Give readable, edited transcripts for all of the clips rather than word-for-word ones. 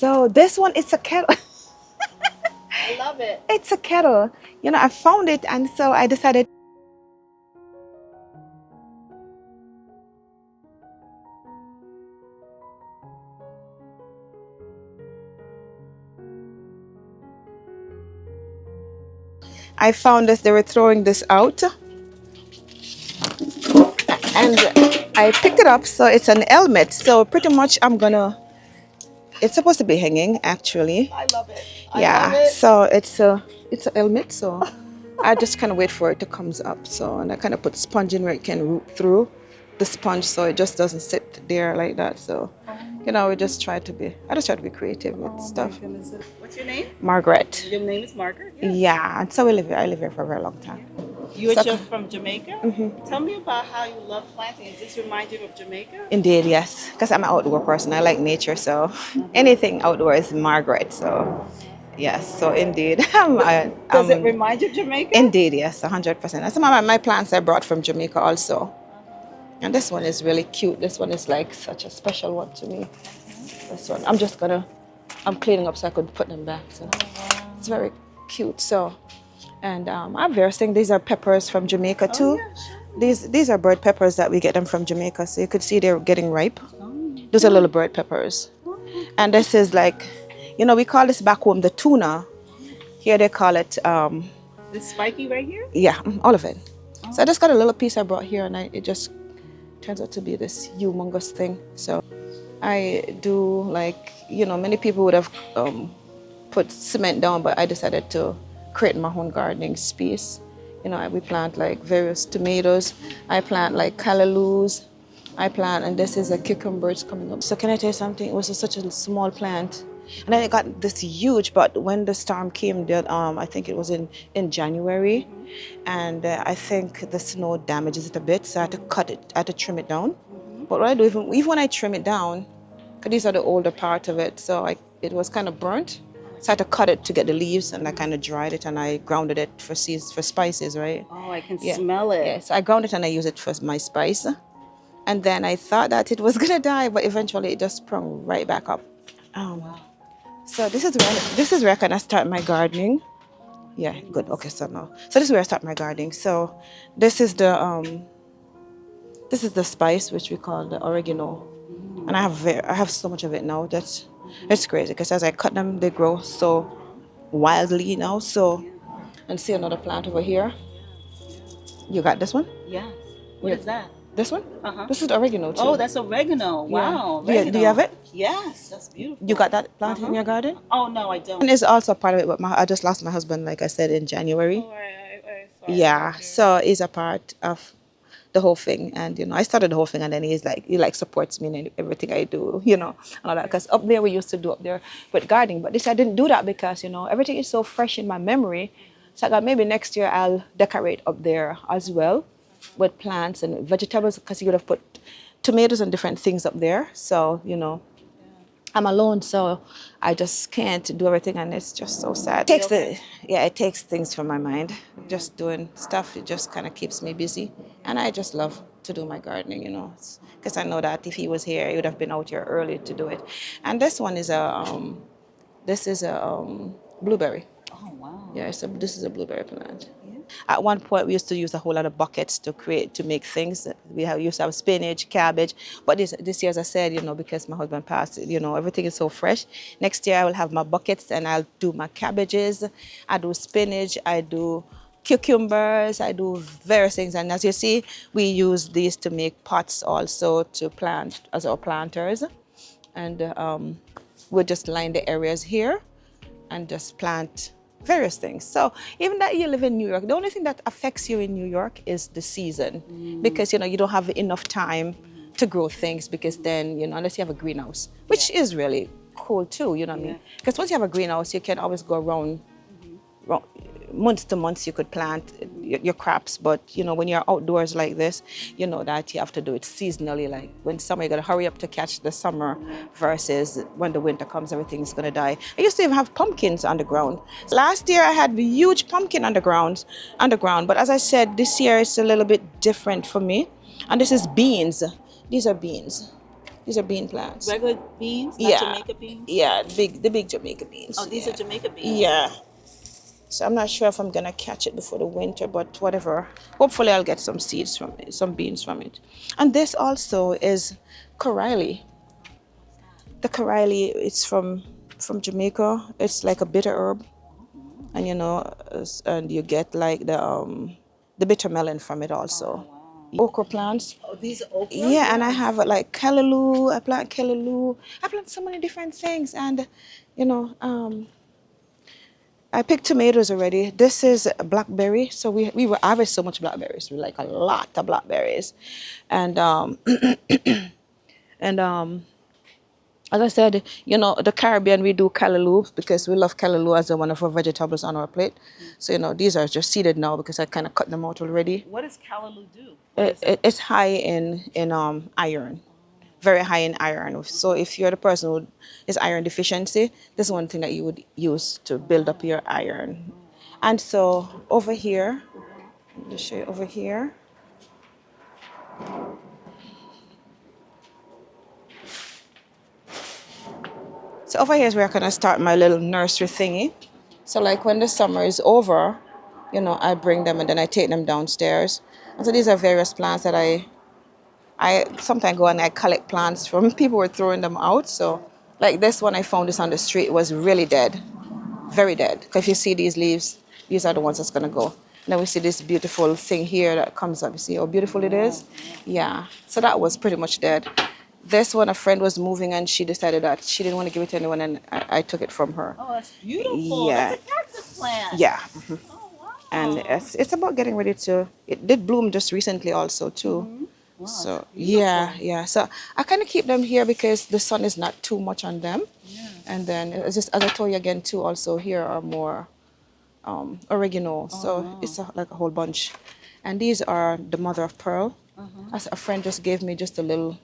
So this one, it's a kettle. I love it. It's a kettle. You know, I found it, and so I decided. I found this, they were throwing this out, and I picked it up. So it's an helmet. So pretty much it's supposed to be hanging actually. I love it. Yeah, love it. so it's a helmet. So I just kind of wait for it to comes up. So, and I kind of put sponge in where it can root through the sponge, so it just doesn't sit there like that. So, you know, I just try to be creative with stuff. What's your name? Margaret. Your name is Margaret? Yeah, and so I live here for a very long time. You're from Jamaica? Tell me about how you love planting. Does this remind you of Jamaica? Indeed, yes, because I'm an outdoor person. I like nature, so anything outdoor is Margaret. So, yes, so indeed. Does it remind you of Jamaica? Indeed, yes, 100%. And some of my plants I brought from Jamaica also. And this one is really cute. This one is like such a special one to me. This one, I'm cleaning up so I could put them back. So it's very cute. So, and I have various things. These are peppers from Jamaica too. Yeah, sure. These are bird peppers that we get them from Jamaica. So you could see they're getting ripe. Those are little bird peppers. And this is like, you know, we call this back home the tuna. Here they call it. This spiky right here? Yeah, all of it. So I just got a little piece I brought here, and it just turns out to be this humongous thing. So I do, like, you know, many people would have put cement down, but I decided to create my own gardening space. You know, we plant like various tomatoes. I plant like callalus. And this is a cucumber. It's coming up. So can I tell you something? It was such a small plant. And then it got this huge, but when the storm came, I think it was in January, and I think the snow damages it a bit, so I had to cut it, I had to trim it down. But what I do, even when I trim it down, because these are the older part of it, so it was kind of burnt, so I had to cut it to get the leaves, and I kind of dried it, and I grounded it for spices, right? Oh, I can smell it. Yeah, so I ground it and I use it for my spice. And then I thought that it was gonna die, but eventually it just sprung right back up. Wow. So this is where I kind of start my gardening. Yeah, good. Okay, so this is where I start my gardening. So this is the spice which we call the oregano, and I have so much of it now. It's crazy because as I cut them, they grow so wildly now. So, and see another plant over here. You got this one? Yes. What is that? This one? This is the oregano too. Oh, that's oregano. Wow. Yeah. Do you have it? Yes, that's beautiful. You got that plant in your garden? Oh, no, I don't. And it's also part of it, but I just lost my husband, like I said, in January. Oh, sorry. Yeah, so he's a part of the whole thing, and you know, I started the whole thing, and then he supports me in everything I do, you know, and all that. Because up there we used to do up there with gardening, but I didn't do that because, you know, everything is so fresh in my memory. So I thought maybe next year I'll decorate up there as well with plants and vegetables, because you would have put tomatoes and different things up there. So, you know, I'm alone, so I just can't do everything, and it's just so sad. It takes things from my mind. Just doing stuff, it just kind of keeps me busy, and I just love to do my gardening, you know, because I know that if he was here, he would have been out here early to do it. And this one is a blueberry. Oh, wow. Yeah, this is a blueberry plant. Yeah. At one point, we used to use a whole lot of buckets to make things. We used to have spinach, cabbage. But this year, as I said, you know, because my husband passed, you know, everything is so fresh. Next year, I will have my buckets and I'll do my cabbages. I do spinach. I do cucumbers. I do various things. And as you see, we use these to make pots also to plant as our planters. And we'll just line the areas here and just plant various things. So even that you live in New York, the only thing that affects you in New York is the season, because, you know, you don't have enough time to grow things, because then, you know, unless you have a greenhouse, which is really cool too, you know what I mean? Because once you have a greenhouse, you can always go around months to months, you could plant your crops. But, you know, when you're outdoors like this, you know that you have to do it seasonally. Like when summer, you got to hurry up to catch the summer, versus when the winter comes, everything's going to die. I used to even have pumpkins underground. Last year, I had a huge pumpkin underground. But as I said, this year it's a little bit different for me. And this is beans. These are beans. These are bean plants. Regular beans, not Yeah. Jamaica beans? Yeah, the big Jamaica beans. Oh, these yeah. are Jamaica beans? Yeah. So I'm not sure if I'm gonna catch it before the winter, but whatever. Hopefully I'll get some seeds from it, some beans from it. And this also is Coraili. The Coraili, it's from Jamaica. It's like a bitter herb, and and you get like the bitter melon from it also. Okra plants. Oh, these are okra? Yeah, and I have like callaloo. I plant callaloo. I plant so many different things, and you know, I picked tomatoes already. This is blackberry. So we were harvest so much blackberries. We like a lot of blackberries, and and as I said, the Caribbean, we do callaloo because we love callaloo as one of our vegetables on our plate. So, these are just seeded now because I kind of cut them out already. What does callaloo do? It's high in iron, very high in iron. So if you're the person who is iron deficiency, this is one thing that you would use to build up your iron. And so over here, let me show you over here. So over here is where I'm gonna start my little nursery thingy. So like when the summer is over, I bring them and then I take them downstairs. And so these are various plants that I sometimes go and I collect plants from people who are throwing them out. So like this one I found this on the street was really dead, very dead. Because if you see these leaves, these are the ones that's gonna go. And then we see this beautiful thing here that comes up. You see how beautiful it is? Yeah. So that was pretty much dead. This one, a friend was moving and she decided that she didn't want to give it to anyone, and I took it from her. Oh, that's beautiful. Yeah. That's a cactus plant. Yeah. Oh, wow. And it's about getting ready to, it did bloom just recently also too. Wow, So yeah. So I kind of keep them here because the sun is not too much on them. Yeah. And then it's just, as I told you again too, also here are more oregano. So it's like a whole bunch. And these are the mother of pearl. As a friend just gave me just a little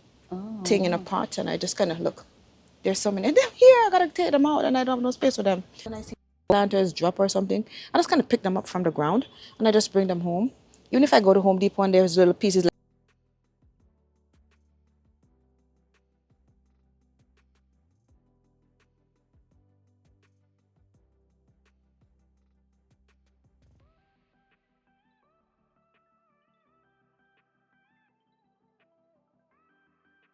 thing in a pot, and I just kind of look. There's so many. And then here I gotta take them out, and I don't have no space for them. When I see planters drop or something, I just kind of pick them up from the ground, and I just bring them home. Even if I go to Home Depot and there's little pieces like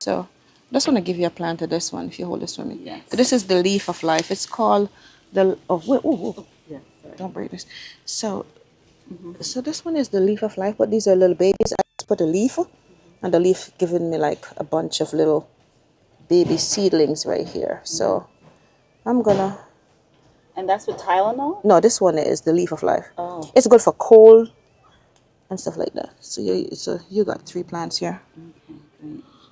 so. I just want to give you a plant of this one if you hold this for me. Yes. This is the leaf of life. It's called the Yeah, sorry. don't break this. So so this one is the leaf of life, but these are little babies. I just put a leaf, and the leaf giving me like a bunch of little baby seedlings right here. So I'm gonna. And that's with Tylenol? No, this one is the leaf of life. Oh. It's good for cold and stuff like that. So you got 3 plants here.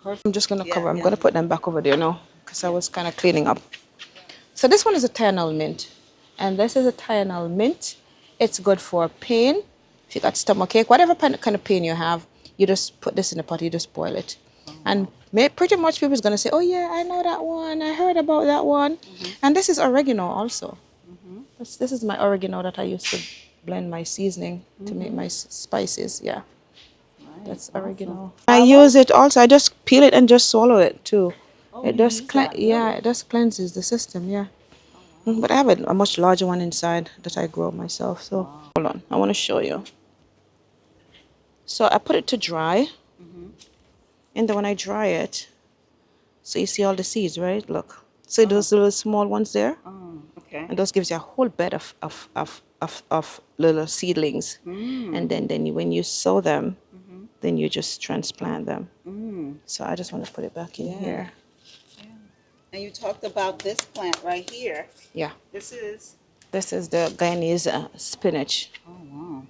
I'm just gonna cover. I'm gonna put them back over there now because I was kind of cleaning up. So this one is a Tylenol mint, and this is a Tylenol mint. It's good for pain. If you got stomach ache, whatever kind of pain you have, you just put this in the pot. You just boil it, and pretty much people's gonna say, "Oh yeah, I know that one. I heard about that one." And this is oregano also. This is my oregano that I used to blend my seasoning to make my spices. Yeah. That's oregano. I use it also. I just peel it and just swallow it too. It does it does cleanses the system. Yeah. But I have a much larger one inside that I grow myself. So hold on, I want to show you. So I put it to dry, and then when I dry it, so you see all the seeds, right? Look. See those little small ones there? Oh, okay. And those gives you a whole bed of little seedlings. And then when you sow them, then you just transplant them. So I just want to put it back in here. Yeah. And you talked about this plant right here. Yeah. This is the Guyanese spinach. Oh, wow.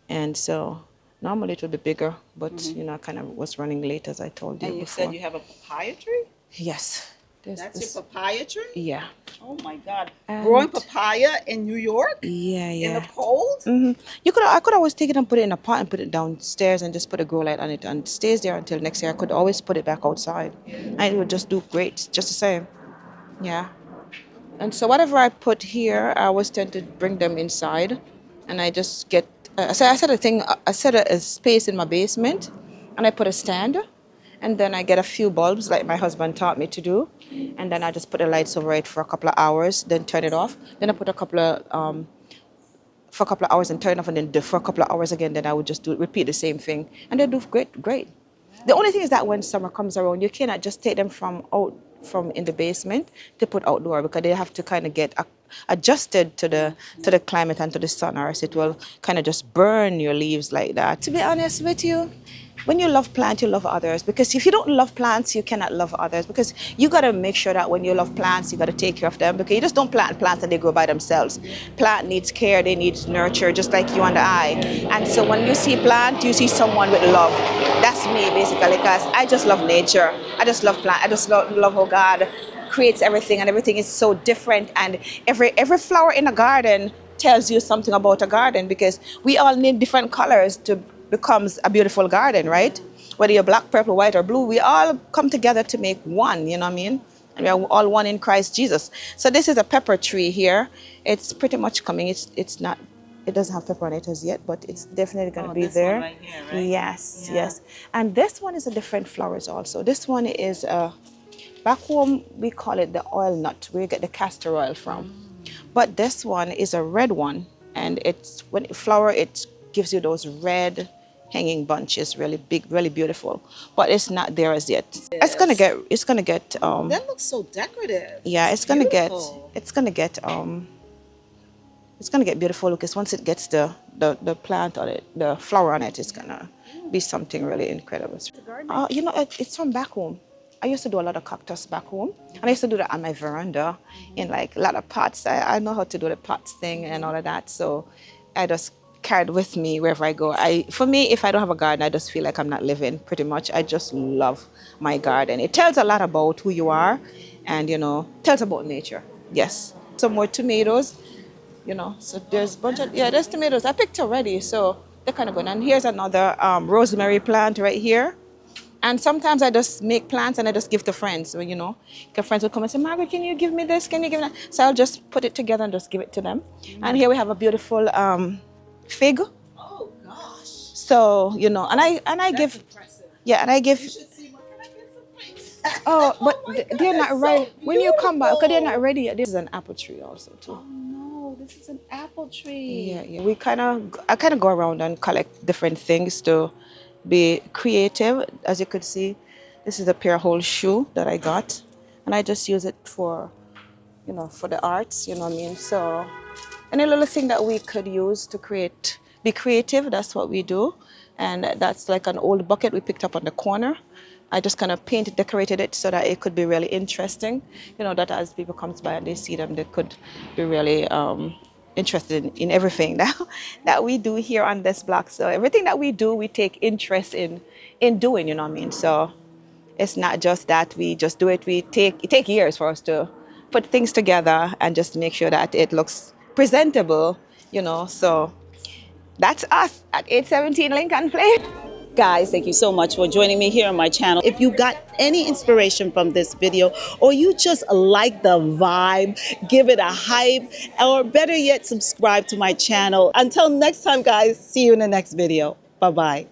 And so normally it would be bigger, but I kind of was running late as I told you And you before. said you have a papaya tree? Yes. That's your papaya tree? Yeah. Oh my God. And growing papaya in New York? Yeah. In the cold? I could always take it and put it in a pot and put it downstairs and just put a grow light on it, and it stays there until next year. I could always put it back outside, and it would just do great, just the same. Yeah. And so whatever I put here, I always tend to bring them inside, and I just get. I set a space in my basement, and I put a stand, And then I get a few bulbs like my husband taught me to do. And then I just put the lights over it for a couple of hours, then turn it off. Then I put a couple of for a couple of hours and turn it off, and then for a couple of hours again. Then I would just repeat the same thing, and they do great. The only thing is that when summer comes around, you cannot just take them from in the basement to put outdoor, because they have to kind of get adjusted to the climate and to the sun, or else it will kind of just burn your leaves like that. To be honest with you, when you love plants, you love others. Because if you don't love plants, you cannot love others. Because you got to make sure that when you love plants, you got to take care of them. Because you just don't plant plants and they grow by themselves. Plant needs care, they need nurture, just like you and I. And so when you see plant, you see someone with love. That's me, basically, because I just love nature. I just love plant. I just love how God creates everything, and everything is so different. And every flower in a garden tells you something about a garden, because we all need different colors to becomes a beautiful garden, right? Whether you're black, purple, white, or blue, we all come together to make one, you know what I mean? And we are all one in Christ Jesus. So this is a pepper tree here. It's pretty much coming. It's not, it doesn't have pepper on it as yet, but it's definitely going to be this there. one right here, right? Yes. And this one is a different flowers also. This one is, back home, we call it the oil nut, where you get the castor oil from. But this one is a red one, and it's, when it flower, it gives you those red hanging bunches, really big, really beautiful, but it's not there as yet. Yes. It's gonna get that looks so decorative. Yeah, it's gonna get beautiful, because once it gets the plant on it, the flower on it, it's gonna be something really incredible. You know, it's from back home. I used to do a lot of cactus back home, and I used to do that on my veranda in like a lot of pots. I know how to do the pots thing and all of that, so I just carried with me wherever I go. For me, if I don't have a garden, I just feel like I'm not living, pretty much. I just love my garden. It tells a lot about who you are, and, you know, tells about nature. Yes. Some more tomatoes, you know, so there's a bunch of, there's tomatoes. I picked already, so they're kind of good. And here's another rosemary plant right here. And sometimes I just make plants and I just give to friends, you know. Because friends will come and say, Margaret, can you give me this? Can you give me that? So I'll just put it together and just give it to them. And here we have a beautiful fig. Oh gosh. So, you know, and I give, impressive. Yeah, and I give. You should see, can I get some things? Oh, but God, they're not so ready. When you come back, because they're not beautiful. ready yet. This is an apple tree also too. Oh no, this is an apple tree. Yeah. I kind of go around and collect different things to be creative. As you could see, this is a pair hole shoe that I got, and I just use it for, you know, for the arts, you know what I mean? So any little thing that we could use to be creative, that's what we do. And that's like an old bucket we picked up on the corner. I just kind of decorated it so that it could be really interesting. You know, that as people come by and they see them, they could be really interested in everything that we do here on this block. So everything that we do, we take interest in doing, you know what I mean? So it's not just that we just do it. It take years for us to put things together and just make sure that it looks presentable, you know. So that's us at 817 Lincoln Place. Guys, thank you so much for joining me here on my channel. If you got any inspiration from this video, or you just like the vibe, give it a hype, or better yet, subscribe to my channel. Until next time, guys, see you in the next video. Bye-bye.